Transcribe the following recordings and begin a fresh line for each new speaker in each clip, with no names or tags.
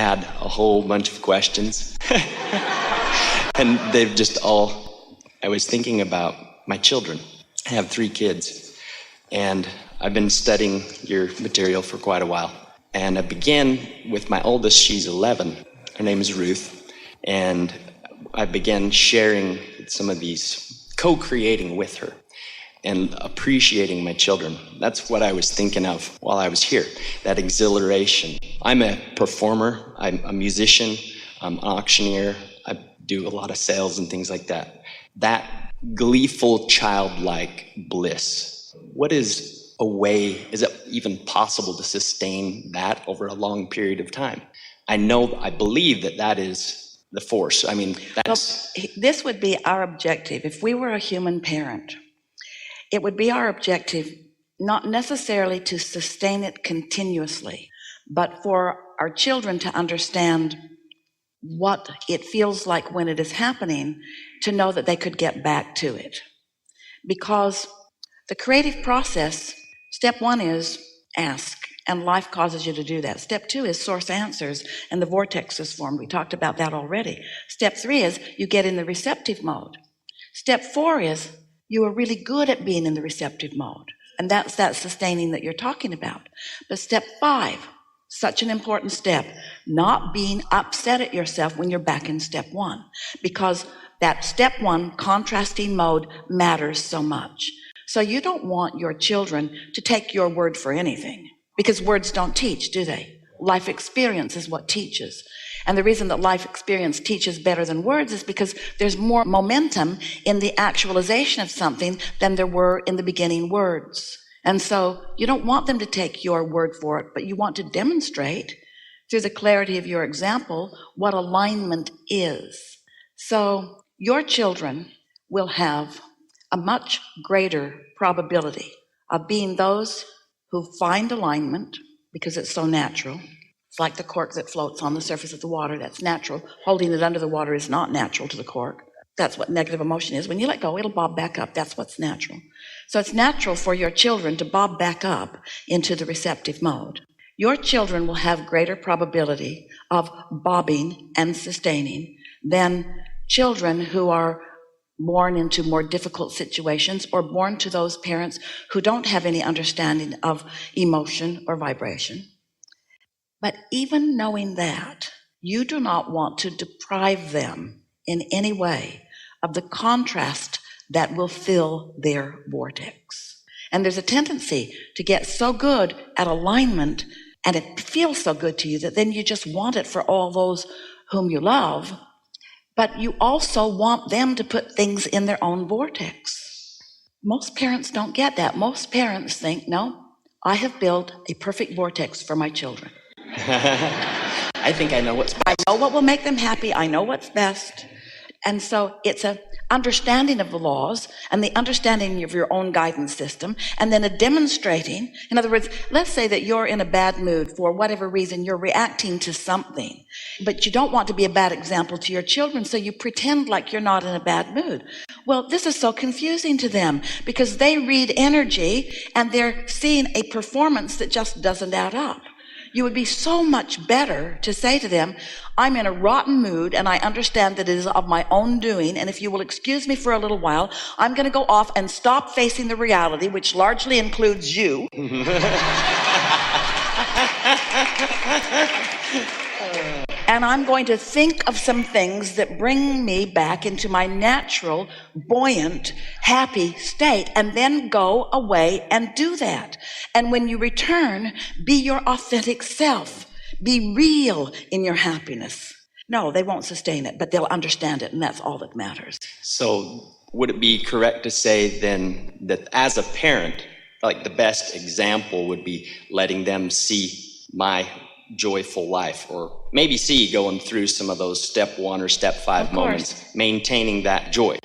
had a whole bunch of questions. And they've just I was thinking about my children. I have 3 kids, and I've been studying your material for quite a while. And I began with my oldest. She's 11. Her name is Ruth. And I began sharing some of these, co-creating with her and appreciating my children. That's what I was thinking of while I was here, that exhilaration. I'm a performer. I'm a musician. I'm an auctioneer. I do a lot of sales and things like that. That gleeful, childlike bliss. What is a way, is it even possible to sustain that over a long period of time? I believe that is the force. I mean, that's...
Well, this would be our objective. If we were a human parent, it would be our objective not necessarily to sustain it continuously, but for our children to understand what it feels like when it is happening, to know that they could get back to it. Because the creative process, step 1 is ask, and life causes you to do that. Step 2 is source answers, and the vortex is formed. We talked about that already. Step 3 is you get in the receptive mode. Step 4 is you are really good at being in the receptive mode, and that's that sustaining that you're talking about. But step 5, such an important step, not being upset at yourself when you're back in step 1, because that step 1 contrasting mode matters so much. So you don't want your children to take your word for anything, because words don't teach, do they? Life experience is what teaches. And the reason that life experience teaches better than words is because there's more momentum in the actualization of something than there were in the beginning words. And so you don't want them to take your word for it, but you want to demonstrate through the clarity of your example what alignment is. So your children will have a much greater probability of being those who find alignment, because it's so natural. It's like the cork that floats on the surface of the water. That's natural. Holding it under the water is not natural to the cork. That's what negative emotion is. When you let go, it'll bob back up. That's what's natural. So it's natural for your children to bob back up into the receptive mode. Your children will have greater probability of bobbing and sustaining than children who are born into more difficult situations or born to those parents who don't have any understanding of emotion or vibration. But even knowing that, you do not want to deprive them in any way of the contrast that will fill their vortex. And there's a tendency to get so good at alignment, and it feels so good to you that then you just want it for all those whom you love. But you also want them to put things in their own vortex. Most parents don't get that. Most parents think, no, I have built a perfect vortex for my children.
I think I know what's best.
I know what will make them happy. I know what's best. And so it's an understanding of the laws and the understanding of your own guidance system, and then a demonstrating. In other words, let's say that you're in a bad mood for whatever reason, you're reacting to something, but you don't want to be a bad example to your children, so you pretend like you're not in a bad mood. Well, this is so confusing to them because they read energy and they're seeing a performance that just doesn't add up. You would be so much better to say to them, I'm in a rotten mood and I understand that it is of my own doing, and if you will excuse me for a little while, I'm going to go off and stop facing the reality, which largely includes you. And I'm going to think of some things that bring me back into my natural, buoyant, happy state, and then go away and do that. And when you return, be your authentic self. Be real in your happiness. No, they won't sustain it, but they'll understand it, and that's all that matters.
So would it be correct to say then that as a parent, like the best example would be letting them see my joyful life, or maybe see going through some of those step 1 or step 5 moments, maintaining that joy?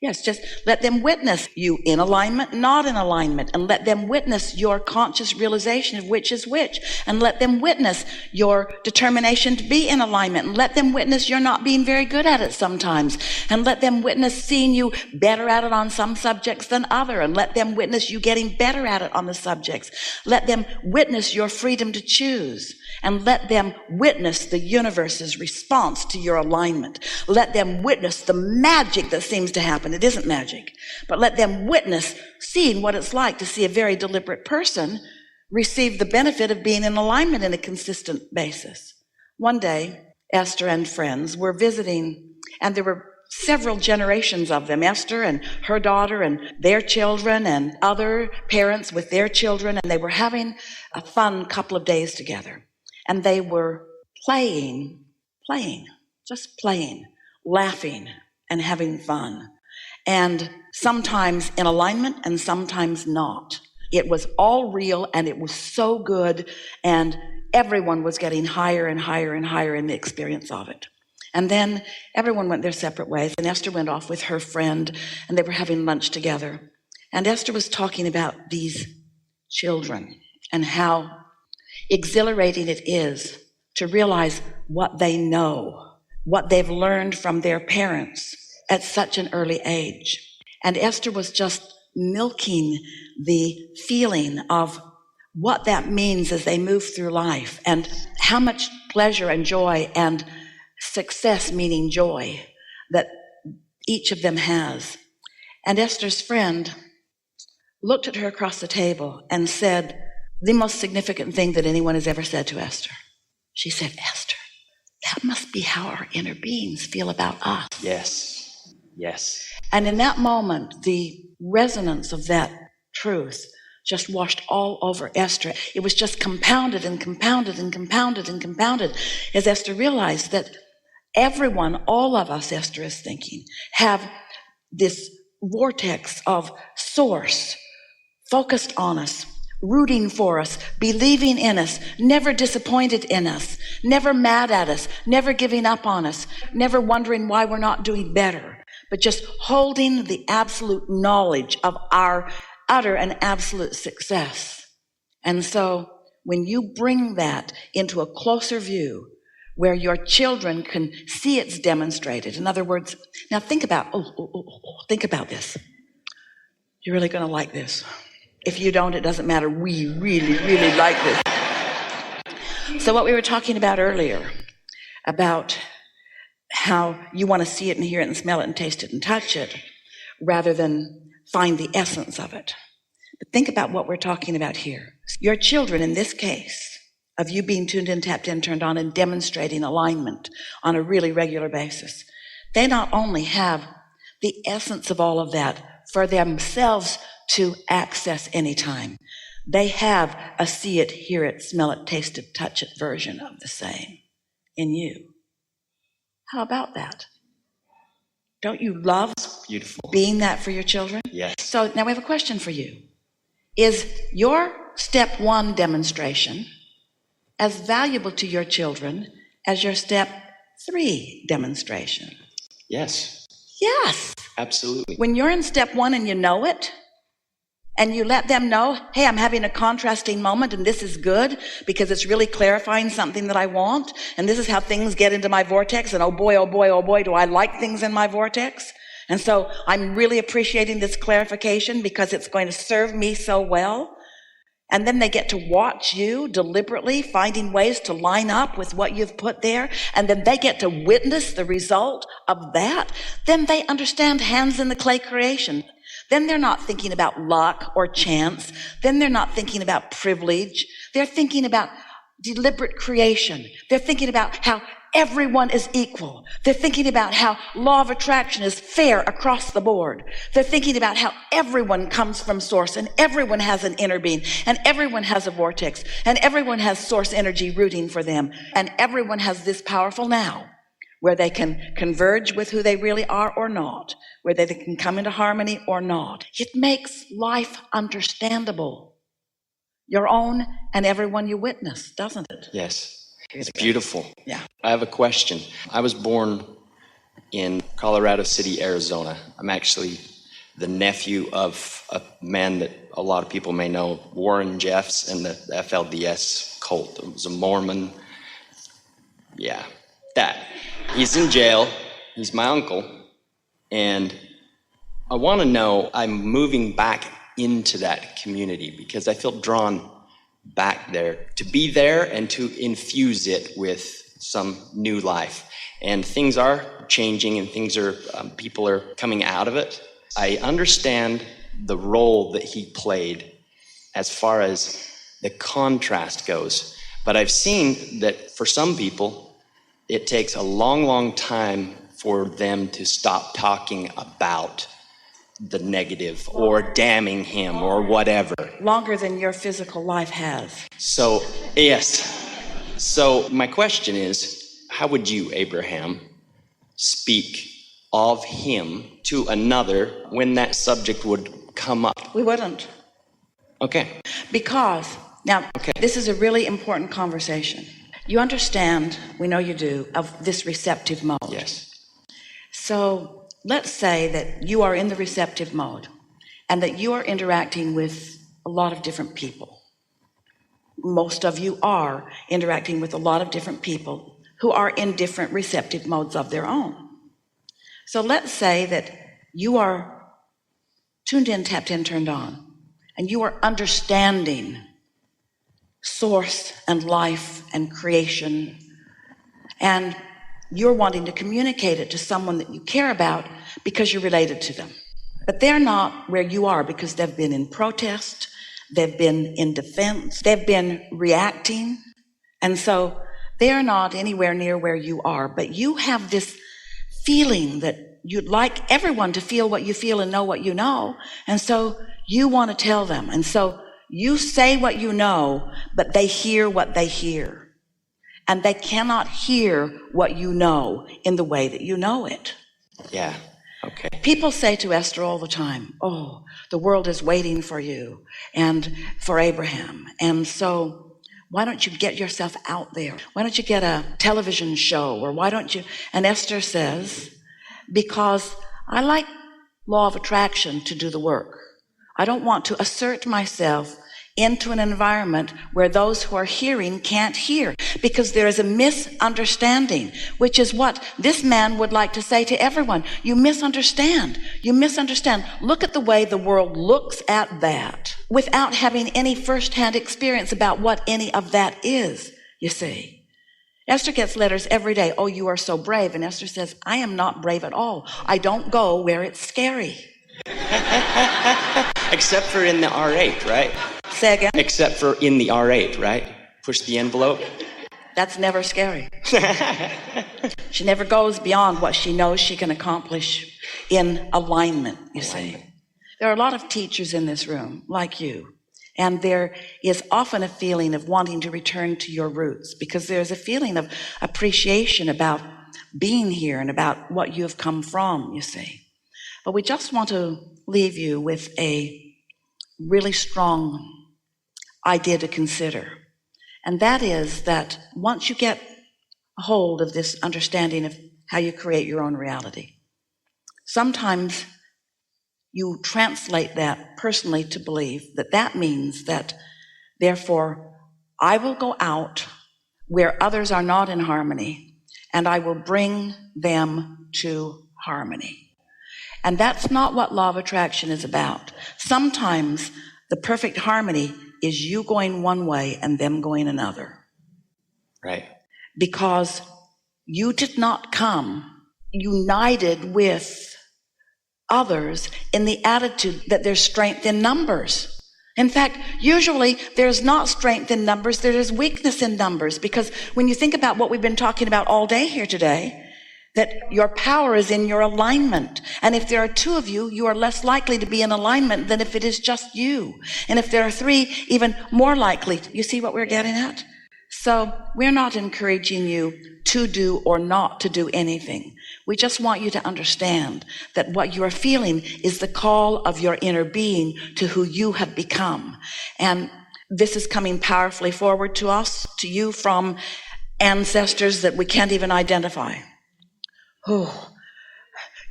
Yes, just let them witness you in alignment, not in alignment, and let them witness your conscious realization of which is which, and let them witness your determination to be in alignment, and let them witness you're not being very good at it sometimes, and let them witness seeing you better at it on some subjects than other, and let them witness you getting better at it on the subjects. Let them witness your freedom to choose. and let them witness the universe's response to your alignment. Let them witness the magic that seems to happen. It isn't magic, but let them witness seeing what it's like to see a very deliberate person receive the benefit of being in alignment in a consistent basis. One day, Esther and friends were visiting, and there were several generations of them, Esther and her daughter and their children and other parents with their children, and they were having a fun couple of days together. And they were playing, just playing, laughing and having fun. And sometimes in alignment and sometimes not. It was all real and it was so good, and everyone was getting higher and higher and higher in the experience of it. And then everyone went their separate ways, and Esther went off with her friend, and they were having lunch together. And Esther was talking about these children and how exhilarating it is to realize what they know, what they've learned from their parents at such an early age. And Esther was just milking the feeling of what that means as they move through life, and how much pleasure and joy and success, meaning joy, that each of them has. And Esther's friend looked at her across the table and said the most significant thing that anyone has ever said to Esther. She said, "Esther, that must be how our inner beings feel about us."
Yes.
And in that moment, the resonance of that truth just washed all over Esther. It was just compounded and compounded and compounded and compounded as Esther realized that everyone, all of us, Esther is thinking, have this vortex of source focused on us, rooting for us, believing in us, never disappointed in us, never mad at us, never giving up on us, never wondering why we're not doing better, but just holding the absolute knowledge of our utter and absolute success. And so when you bring that into a closer view, where your children can see it's demonstrated. In other words, now think about this. You're really going to like this. If you don't, it doesn't matter. We really, really like this. So what we were talking about earlier, about how you want to see it and hear it and smell it and taste it and touch it, rather than find the essence of it. But think about what we're talking about here. Your children, in this case, of you being tuned in, tapped in, turned on, and demonstrating alignment on a really regular basis. They not only have the essence of all of that for themselves to access anytime, they have a see it, hear it, smell it, taste it, touch it version of the same in you. How about that? Don't you love
Beautiful.
Being that for your children?
Yes.
So now we have a question for you. Is your step 1 demonstration as valuable to your children as your step 3 demonstration?
Yes.
Yes.
Absolutely.
When you're in step 1 and you know it, and you let them know, hey, I'm having a contrasting moment and this is good because it's really clarifying something that I want, and this is how things get into my vortex, and oh boy, do I like things in my vortex. And so I'm really appreciating this clarification because it's going to serve me so well. And then they get to watch you deliberately finding ways to line up with what you've put there. And then they get to witness the result of that. Then they understand hands in the clay creation. Then they're not thinking about luck or chance. Then they're not thinking about privilege. They're thinking about deliberate creation. They're thinking about how everyone is equal. They're thinking about how law of attraction is fair across the board. They're thinking about how everyone comes from source, and everyone has an inner being, and everyone has a vortex, and everyone has source energy rooting for them, and everyone has this powerful now where they can converge with who they really are or not, where they can come into harmony or not. It makes life understandable, your own and everyone you witness, doesn't it?
Yes. It's beautiful.
Yeah.
I have a question. I was born in Colorado City, Arizona. I'm actually the nephew of a man that a lot of people may know, Warren Jeffs, and the FLDS cult. It was a Mormon. Yeah, that. He's in jail. He's my uncle. And I want to know, I'm moving back into that community because I feel drawn back there, to be there and to infuse it with some new life. And things are changing, and things are, people are coming out of it. I understand the role that he played as far as the contrast goes. But I've seen that for some people, it takes a long, long time for them to stop talking about the negative or damning him or whatever.
Longer than your physical life has.
So, yes. So my question is, how would you, Abraham, speak of him to another when that subject would come up?
We wouldn't.
Okay.
Because, now, This is a really important conversation. You understand, we know you do, of this receptive mode.
Yes.
So let's say that you are in the receptive mode and that you are interacting with a lot of different people. Most of you are interacting with a lot of different people who are in different receptive modes of their own. So let's say that you are tuned in, tapped in, turned on, and you are understanding source and life and creation, and you're wanting to communicate it to someone that you care about because you're related to them. But they're not where you are because they've been in protest, they've been in defense, they've been reacting, and so they're not anywhere near where you are. But you have this feeling that you'd like everyone to feel what you feel and know what you know, and so you want to tell them. And so you say what you know, but they hear what they hear. And they cannot hear what you know in the way that you know it.
Yeah, okay.
People say to Esther all the time, oh, the world is waiting for you and for Abraham. And so why don't you get yourself out there? Why don't you get a television show? Or why don't you? And Esther says, because I like law of attraction to do the work. I don't want to assert myself into an environment where those who are hearing can't hear, because there is a misunderstanding, which is what this man would like to say to everyone. You misunderstand. You misunderstand. Look at the way the world looks at that without having any firsthand experience about what any of that is, you see. Esther gets letters every day. Oh, you are so brave. And Esther says, I am not brave at all. I don't go where it's scary.
Except for in the R8, right?
Say again?
Except for in the R8, right? Push the envelope.
That's never scary. She never goes beyond what she knows she can accomplish in alignment, you see. There are a lot of teachers in this room, like you, and there is often a feeling of wanting to return to your roots, because there's a feeling of appreciation about being here and about what you have come from, you see. But we just want to leave you with a really strong idea to consider. And that is that once you get a hold of this understanding of how you create your own reality, sometimes you translate that personally to believe that that means that, therefore, I will go out where others are not in harmony, and I will bring them to harmony. And that's not what law of attraction is about. Sometimes the perfect harmony is you going one way and them going another.
Right.
Because you did not come united with others in the attitude that there's strength in numbers. In fact, usually there's not strength in numbers, there is weakness in numbers. Because when you think about what we've been talking about all day here today, that your power is in your alignment. And if there are two of you, you are less likely to be in alignment than if it is just you. And if there are three, even more likely. You see what we're getting at? So we're not encouraging you to do or not to do anything. We just want you to understand that what you are feeling is the call of your inner being to who you have become. And this is coming powerfully forward to us, to you, from ancestors that we can't even identify. Oh,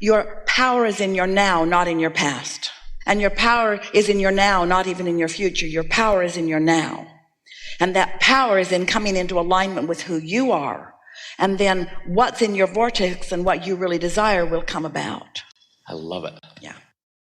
your power is in your now, not in your past. And your power is in your now, not even in your future. Your power is in your now. And that power is in coming into alignment with who you are. And then what's in your vortex and what you really desire will come about.
I love it.